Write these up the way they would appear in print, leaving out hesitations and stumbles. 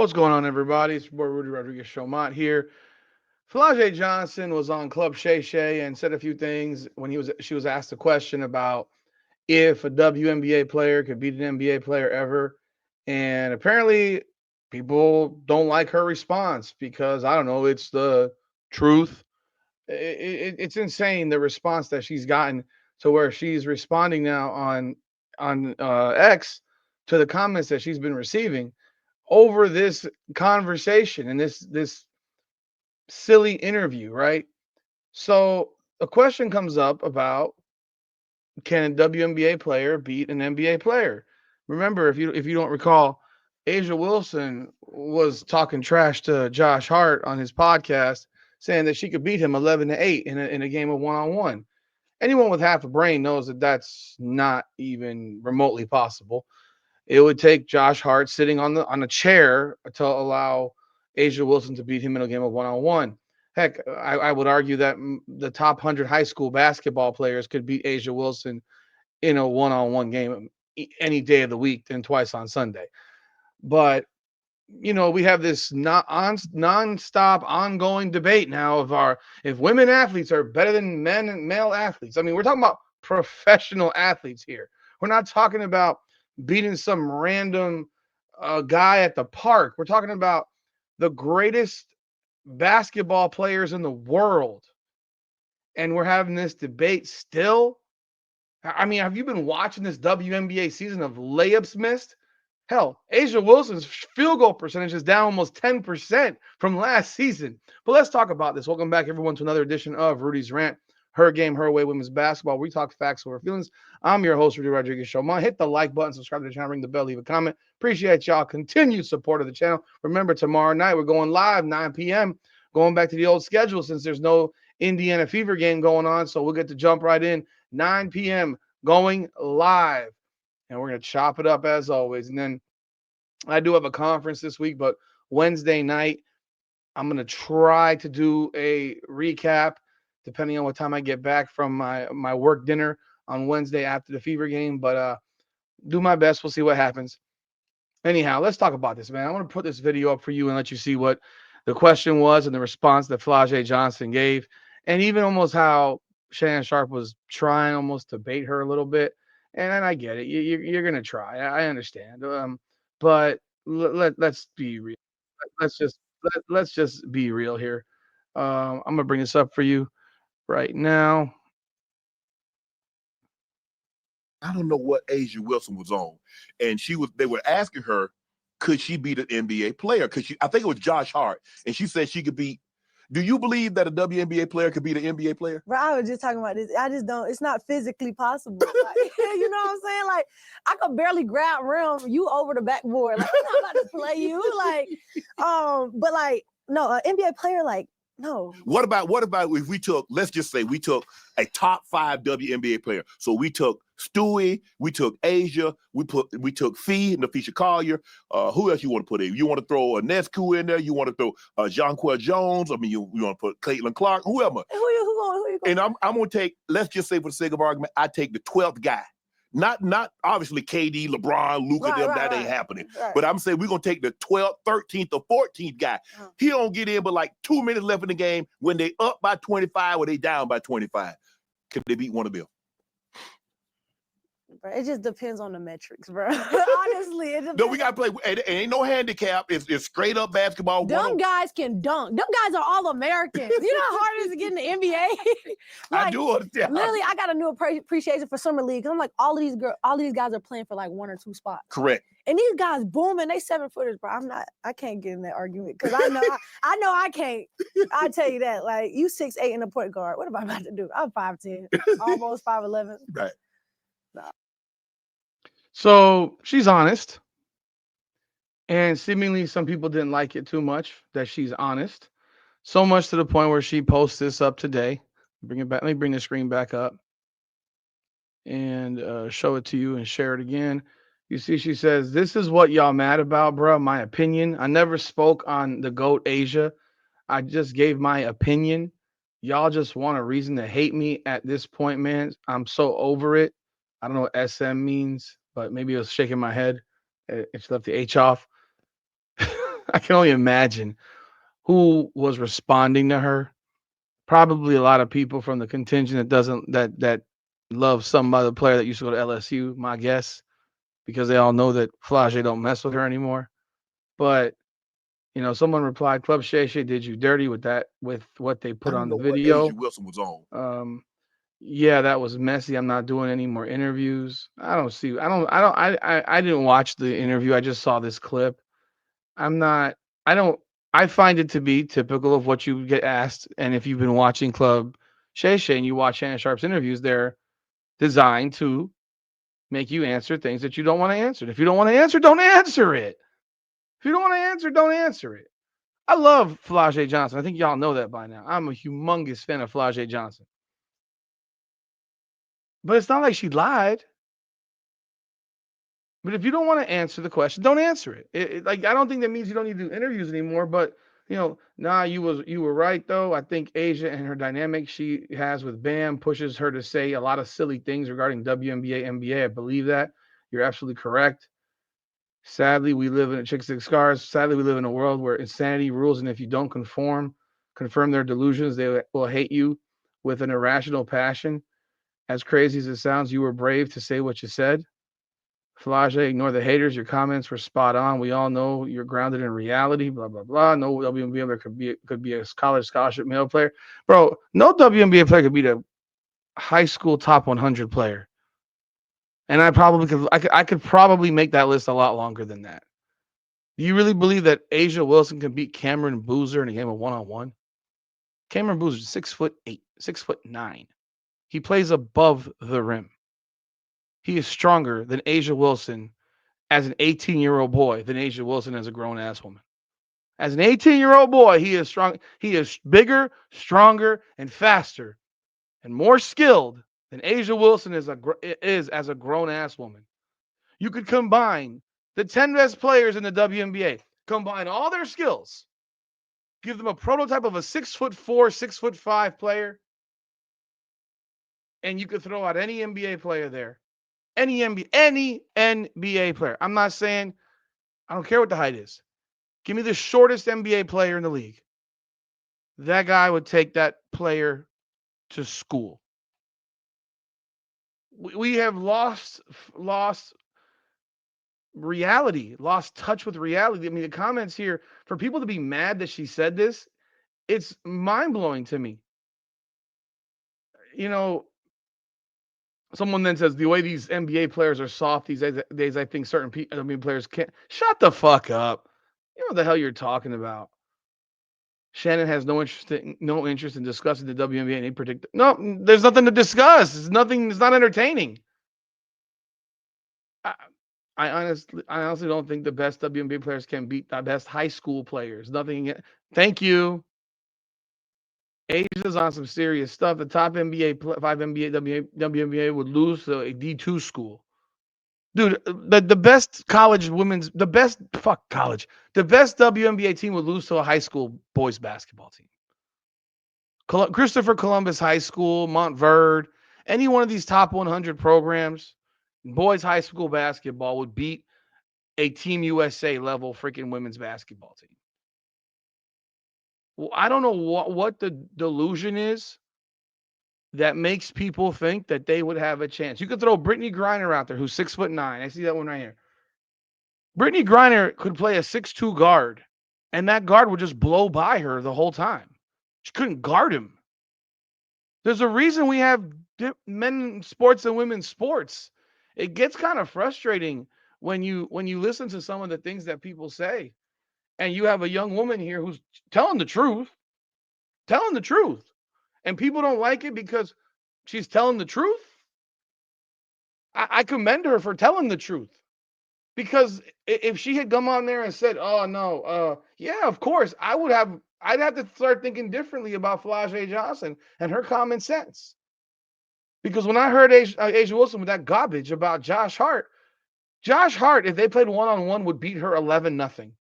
What's going on, everybody? It's your boy Rudy Rodriguez Showmont here. Flau'jae Johnson was on Club Shay Shay and said a few things when she was asked a question about if a WNBA player could beat an NBA player ever. And apparently people don't like her response because I don't know, it's the truth. It's insane the response that she's gotten to where she's responding now on X to the comments that she's been receiving over this conversation and this silly interview, right? So a question comes up about, can a WNBA player beat an NBA player? Remember, if you don't recall, Asia Wilson was talking trash to Josh Hart on his podcast, saying that she could beat him 11-8 in a game of one-on-one. Anyone with half a brain knows that that's not even remotely possible. It would take Josh Hart sitting on a chair to allow Asia Wilson to beat him in a game of one-on-one. Heck, I would argue that the top 100 high school basketball players could beat Asia Wilson in a one-on-one game any day of the week and twice on Sunday. But we have this non-stop ongoing debate now of if women athletes are better than men and male athletes. I mean, we're talking about professional athletes here. We're not talking about beating some random guy at the park. We're talking about the greatest basketball players in the world. And we're having this debate still. I mean, have you been watching this WNBA season of layups missed? Hell, Asia Wilson's field goal percentage is down almost 10% from last season. But let's talk about this. Welcome back, everyone, to another edition of Rudy's Rant, Her Game, Her Way Women's Basketball. We talk facts over feelings. I'm your host, Rudy Rodriguez Showmont. Hit the like button, subscribe to the channel, ring the bell, leave a comment. Appreciate y'all continued support of the channel. Remember, tomorrow night we're going live, 9 p.m., going back to the old schedule since there's no Indiana Fever game going on. So we'll get to jump right in, 9 p.m., going live. And we're going to chop it up as always. And then I do have a conference this week, but Wednesday night, I'm going to try to do a recap depending on what time I get back from my work dinner on Wednesday after the Fever game. But do my best. We'll see what happens. Anyhow, let's talk about this, man. I want to put this video up for you and let you see what the question was and the response that Flau'jae Johnson gave, and even almost how Shannon Sharpe was trying almost to bait her a little bit. And I get it. You're going to try. I understand. But let's be real. Let's just be real here. I'm gonna bring this up for you right now. I don't know what Asia Wilson was on, and they were asking her, could she beat an NBA player? I think it was Josh Hart, and she said she could beat. Do you believe that a WNBA player could beat an NBA player? Bro, I was just talking about this. I just don't. It's not physically possible. Like, you know what I'm saying? Like, I could barely grab rim you over the backboard. Like, I'm not about to play you. Like, but like, no, an NBA player, like, no. What about if we took, let's just say we took a top 5 WNBA player. So we took Stewie, we took Asia, we took Fee, Nafisha Collier. Who else you want to put in? You want to throw a Nescu in there? You want to throw Jonquel Jones? I mean, you want to put Caitlin Clark? Whoever. Who you going? And I'm going to take, let's just say for the sake of argument, I take the 12th guy. Not obviously KD, LeBron, Luka, that ain't happening. Right. But I'm saying we're going to take the 12th, 13th, or 14th guy. He don't get in but like 2 minutes left in the game when they up by 25 or they down by 25. Can they beat one of them? Bro, it just depends on the metrics, bro. Honestly, it depends. No, we got to play. It ain't no handicap. It's straight up basketball. Them guys can dunk. Them guys are all Americans. You know how hard it is to get in the NBA? Like, I do understand. Literally, I got a new appreciation for summer league. I'm like, all of these guys are playing for like 1 or 2 spots. Correct. And these guys booming. They 7-footers, bro. I can't get in that argument because I know I can't. I tell you that. Like, you 6'8" in the point guard. What am I about to do? I'm 5'10", almost 5'11". Right. Nah. So she's honest, and seemingly some people didn't like it too much that she's honest. So much to the point where she posts this up today. Bring it back. Let me bring the screen back up and show it to you and share it again. You see, she says, "This is what y'all mad about, bro. My opinion. I never spoke on the GOAT Asia. I just gave my opinion. Y'all just want a reason to hate me at this point, man. I'm so over it. I don't know what SM means, but maybe it was shaking my head. It left the H off. I can only imagine who was responding to her. Probably a lot of people from the contingent that loves some other player that used to go to LSU, my guess, because they all know that Flau'jae don't mess with her anymore. But someone replied, "Club Shay Shay did you dirty with what they put I don't on the know what video." Asia Wilson was on. Yeah, that was messy. I'm not doing any more interviews. I don't see. I didn't watch the interview. I just saw this clip. I'm not. I don't. I find it to be typical of what you get asked. And if you've been watching Club Shay Shay and you watch Shannon Sharpe's interviews, they're designed to make you answer things that you don't want to answer. If you don't want to answer, don't answer it. If you don't want to answer, don't answer it. I love Flau'jae Johnson. I think y'all know that by now. I'm a humongous fan of Flau'jae Johnson. But it's not like she lied. But if you don't want to answer the question, don't answer it. Like, I don't think that means you don't need to do interviews anymore. But you were right though. I think Asia and her dynamic she has with Bam pushes her to say a lot of silly things regarding WNBA, NBA. I believe that. You're absolutely correct. Sadly, we live in a Chick Six Scars. Sadly, we live in a world where insanity rules, and if you don't confirm their delusions, they will hate you with an irrational passion. As crazy as it sounds, you were brave to say what you said. Flau'jae, ignore the haters. Your comments were spot on. We all know you're grounded in reality. Blah blah blah. No WNBA player could be a college scholarship male player, bro. No WNBA player could be the high school top 100 player. And I could probably make that list a lot longer than that. Do you really believe that Asia Wilson can beat Cameron Boozer in a game of 1-on-1? Cameron Boozer is 6'8", 6'9". He plays above the rim. He is stronger than Asia Wilson as an 18-year-old boy than Asia Wilson as a grown-ass woman. As an 18-year-old boy, he is strong. He is bigger, stronger, and faster, and more skilled than Asia Wilson is as a grown-ass woman. You could combine the 10 best players in the WNBA, combine all their skills, give them a prototype of a 6'4", 6'5" player, and you could throw out any NBA player there. Any NBA player. I'm not saying I don't care what the height is. Give me the shortest NBA player in the league. That guy would take that player to school. We have lost reality, lost touch with reality. I mean, the comments here, for people to be mad that she said this, it's mind-blowing to me. Someone then says the way these NBA players are soft these days, I think certain players can't. Shut the fuck up. You know what the hell you're talking about. Shannon has no interest in discussing the WNBA, and they predict. No, there's nothing to discuss. It's nothing. It's not entertaining. I honestly don't think the best WNBA players can beat the best high school players. Nothing. Thank you. Asia's on some serious stuff. The top five WNBA would lose to a D2 school. Dude, the best the best WNBA team would lose to a high school boys basketball team. Christopher Columbus High School, Montverde, any one of these top 100 programs, boys high school basketball would beat a Team USA level freaking women's basketball team. Well, I don't know what the delusion is that makes people think that they would have a chance. You could throw Brittany Griner out there, who's 6'9". I see that one right here. Brittany Griner could play a 6'2" guard, and that guard would just blow by her the whole time. She couldn't guard him. There's a reason we have men sports and women's sports. It gets kind of frustrating when you listen to some of the things that people say, and you have a young woman here who's telling the truth, and people don't like it because she's telling the truth. I commend her for telling the truth, because if she had come on there and said, "Oh no, yeah, of course," I'd have to start thinking differently about Flau'jae Johnson and her common sense. Because when I heard Asia Wilson with that garbage about Josh Hart, if they played one-on-one, would beat her 11-0.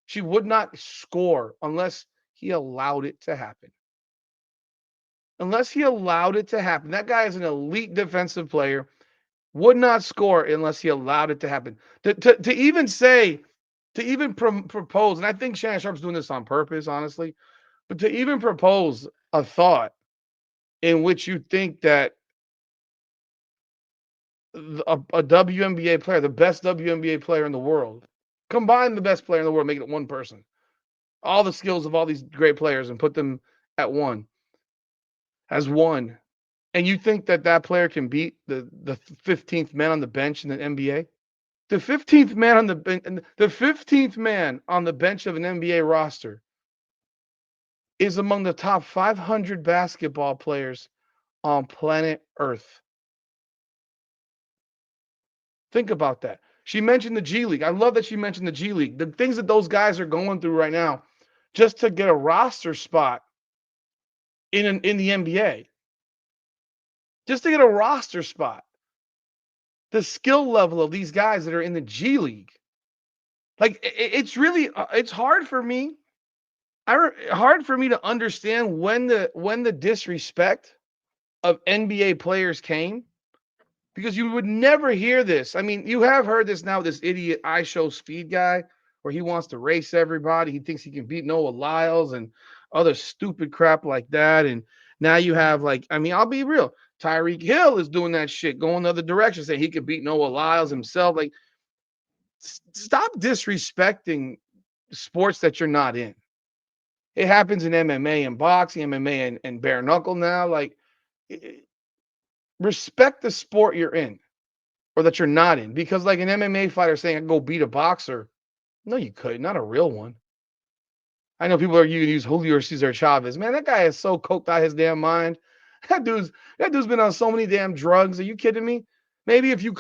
She would not score unless he allowed it to happen. That guy is an elite defensive player, would not score unless he allowed it to happen. To even say to even propose, and I think Shannon Sharpe's doing this on purpose, honestly, but to even propose a thought in which you think that a WNBA player, the best WNBA player in the world, combine the best player in the world, make it one person, all the skills of all these great players and put them at one, as one, and you think that that player can beat the 15th man on the bench in the NBA? The 15th man on the 15th man on the bench of an NBA roster is among the top 500 basketball players on planet Earth. Think about that. She mentioned the G League. I love that she mentioned the G League. The things that those guys are going through right now just to get a roster spot in the NBA. Just to get a roster spot. The skill level of these guys that are in the G League. Like it's really it's hard for me. Hard for me to understand when the disrespect of NBA players came, because you would never hear this. I mean, you have heard this now, this idiot iShow Speed guy, where he wants to race everybody. He thinks he can beat Noah Lyles and other stupid crap like that. And now you have, like, I mean, I'll be real. Tyreek Hill is doing that shit, going the other direction, saying he could beat Noah Lyles himself. Like, stop disrespecting sports that you're not in. It happens in MMA and boxing, MMA and bare knuckle now. Like, respect the sport you're in or that you're not in. Because like an MMA fighter saying I can go beat a boxer. No, you couldn't. Not a real one. I know people are use Julio Cesar Chavez. Man, that guy is so coked out his damn mind. That dude's been on so many damn drugs. Are you kidding me? Maybe if you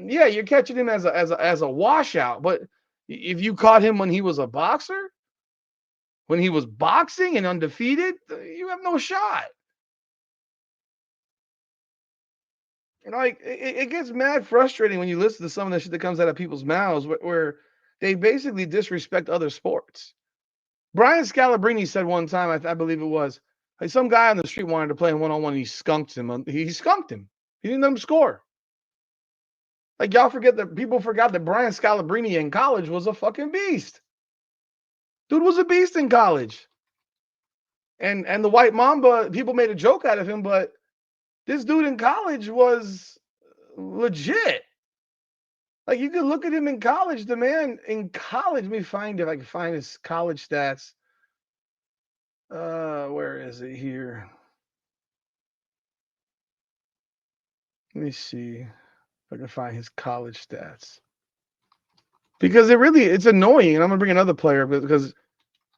yeah, you're catching him as a washout. But if you caught him when he was a boxer, when he was boxing and undefeated, you have no shot. And like it gets mad frustrating when you listen to some of the shit that comes out of people's mouths where they basically disrespect other sports. Brian Scalabrine said one time, I believe it was, like some guy on the street wanted to play him one-on-one. And he skunked him. He skunked him. He didn't let him score. Like people forgot that Brian Scalabrine in college was a fucking beast. Dude was a beast in college. And the White Mamba, people made a joke out of him, but this dude in college was legit. Like, you could look at him in college. The man in college, let me find if I can find his college stats. Where is it here? Let me see if I can find his college stats. Because it's annoying. And I'm gonna bring another player because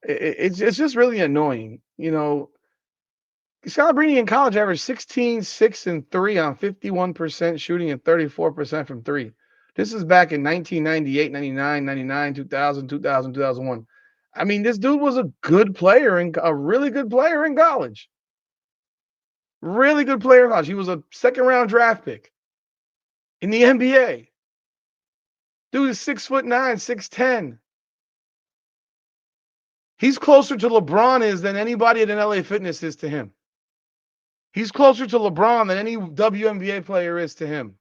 it's just really annoying. You know, Scalabrine in college averaged 16, 6, and 3 on 51% shooting and 34% from 3. This is back in 1998, 99, 99, 2000, 2000, 2001. I mean, this dude was a good player, a really good player in college. Really good player in college. He was a second-round draft pick in the NBA. Dude is 6'9", 6'10". He's closer to LeBron is than anybody at an LA Fitness is to him. He's closer to LeBron than any WNBA player is to him.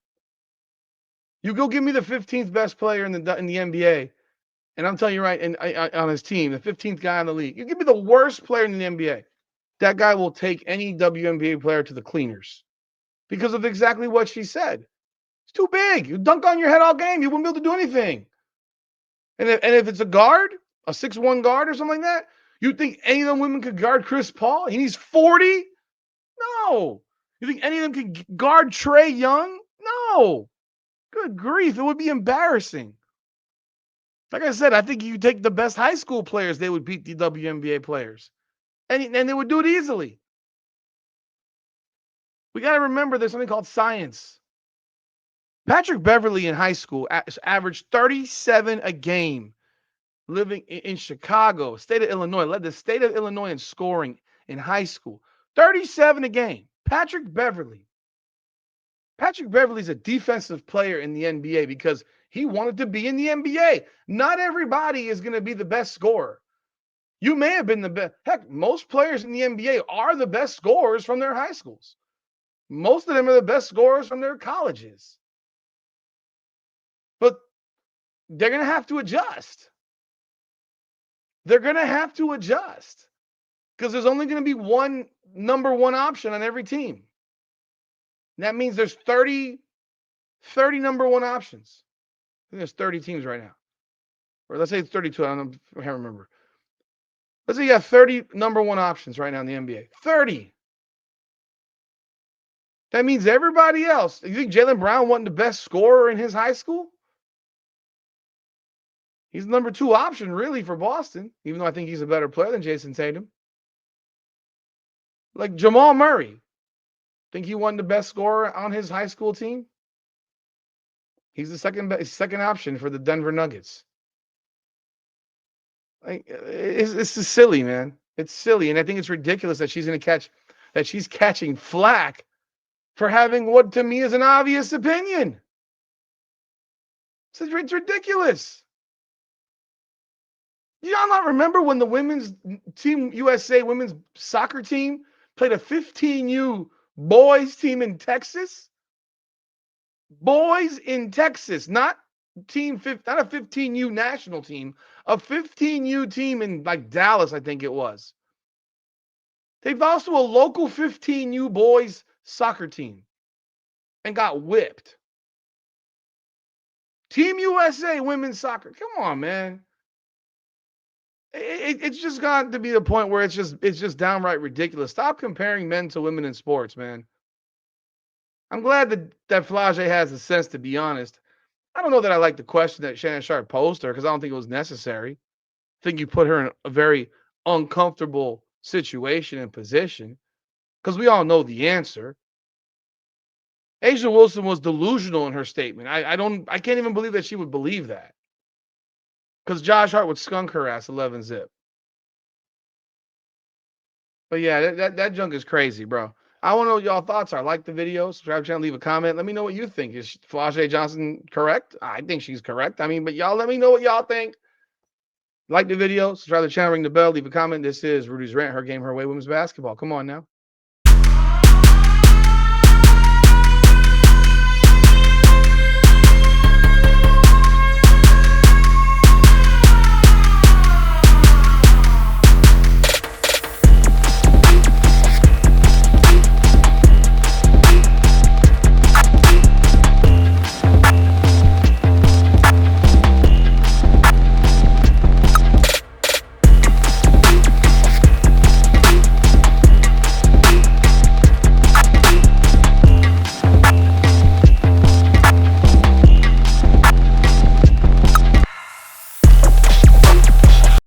You go give me the 15th best player in the NBA, and I'm telling you right, on his team, the 15th guy in the league. You give me the worst player in the NBA. That guy will take any WNBA player to the cleaners because of exactly what she said. It's too big. You dunk on your head all game. You wouldn't be able to do anything. And if it's a guard, a 6'1" guard or something like that, you think any of them women could guard Chris Paul? And he's 40? No. You think any of them could guard Trae Young? No. Good grief. It would be embarrassing. Like I said, I think you take the best high school players, they would beat the WNBA players. And they would do it easily. We got to remember there's something called science. Patrick Beverley in high school averaged 37 a game living in Chicago, state of Illinois, led the state of Illinois in scoring in high school. 37 a game. Patrick Beverley. Patrick Beverley's a defensive player in the NBA because he wanted to be in the NBA. Not everybody is going to be the best scorer. You may have been the best. Heck, most players in the NBA are the best scorers from their high schools. Most of them are the best scorers from their colleges. But they're going to have to adjust. They're going to have to adjust because there's only going to be one number one option on every team. That means there's 30 number one options. I think there's 30 teams right now. Or let's say it's 32. I can't remember. Let's say you have 30 number one options right now in the NBA. 30. That means everybody else. You think Jaylen Brown wasn't the best scorer in his high school? He's the number two option, really, for Boston, even though I think he's a better player than Jason Tatum. Like Jamal Murray. Think he wasn't the best scorer on his high school team? He's the second option for the Denver Nuggets. Like, it's just silly, man. It's silly, and I think it's ridiculous that she's catching flack for having what to me is an obvious opinion. It's ridiculous. You all not remember when the women's team, USA women's soccer team, played a 15U boys team in Texas? Boys in Texas, not a 15U national team, a 15U team in like Dallas, I think it was. They've also a local 15U boys soccer team and got whipped. Team USA women's soccer. Come on, man. It's just got to be the point where it's just downright ridiculous. Stop comparing men to women in sports, man. I'm glad that Flau'jae has the sense to be honest. I don't know that I like the question that Shannon Sharpe posed her because I don't think it was necessary. I think you put her in a very uncomfortable situation and position because we all know the answer. A'ja Wilson was delusional in her statement. I can't even believe that she would believe that. Because Josh Hart would skunk her ass 11 zip. But yeah, that junk is crazy, bro. I want to know what y'all thoughts are. Like the video, subscribe to the channel, leave a comment. Let me know what you think. Is Flau'jae Johnson correct? I think she's correct. I mean, but y'all let me know what y'all think. Like the video, subscribe to the channel, ring the bell, leave a comment. This is Rudy's Rant, Her Game, Her Way, Women's Basketball. Come on now.